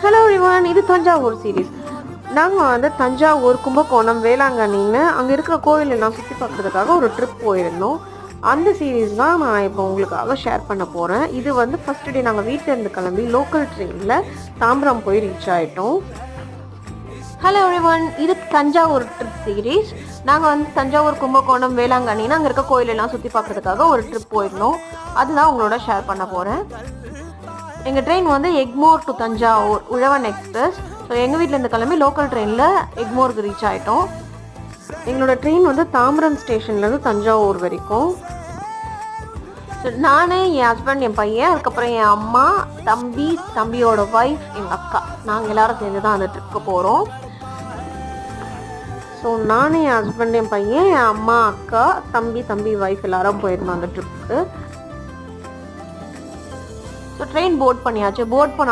Hello everyone, இது Thanjavur series. நாங்கள் வந்து தஞ்சாவூர், கும்பகோணம், வேளாங்கண்ணின்னு அங்கே இருக்கிற கோயிலெல்லாம் சுற்றி பார்க்குறதுக்காக ஒரு ட்ரிப் போயிருந்தோம். அந்த சீரீஸ் தான் நான் இப்போ உங்களுக்காக ஷேர் பண்ண போகிறேன். இது வந்து ஃபஸ்ட் டே நாங்கள் வீட்டிலேருந்து கிளம்பி லோக்கல் ட்ரெயினில் தாம்பரம் போய் ரீச் ஆகிட்டோம். ஹலோ எவ்ரிவன், இது தஞ்சாவூர் ட்ரிப் சீரீஸ். நாங்கள் வந்து தஞ்சாவூர், கும்பகோணம், வேளாங்கண்ணின்னு அங்கே இருக்க கோயிலெல்லாம் சுற்றி பார்க்குறதுக்காக ஒரு ட்ரிப் போயிருந்தோம். அதுதான் உங்களோட ஷேர் பண்ண போகிறேன். எங்கள் ட்ரெயின் வந்து Egmore to Thanjavur Uzhavan express. So எங்கள் வீட்டிலேருந்து கிளம்பி லோக்கல் ட்ரெயினில் எக்மோருக்கு ரீச் ஆகிட்டோம். எங்களோட ட்ரெயின் வந்து தாம்பரம் ஸ்டேஷன்லேருந்து தஞ்சாவூர் வரைக்கும். ஸோ நான், என் ஹஸ்பண்ட், என் பையன், அதுக்கப்புறம் என் அம்மா, தம்பியோட ஒய்ஃப், எங்கள் அக்கா, நாங்கள் எல்லோரும் சேர்ந்து தான் அந்த ட்ரிப்புக்கு போகிறோம். ஸோ நான், என் ஹஸ்பண்ட், என் பையன், என் அம்மா, அக்கா, தம்பி ஒய்ஃப் எல்லோரும் போயிருந்தோம் அந்த ட்ரிப்புக்கு. ஸோ ட்ரெயின் போர்ட் பண்ணியாச்சு. போர்ட் பண்ண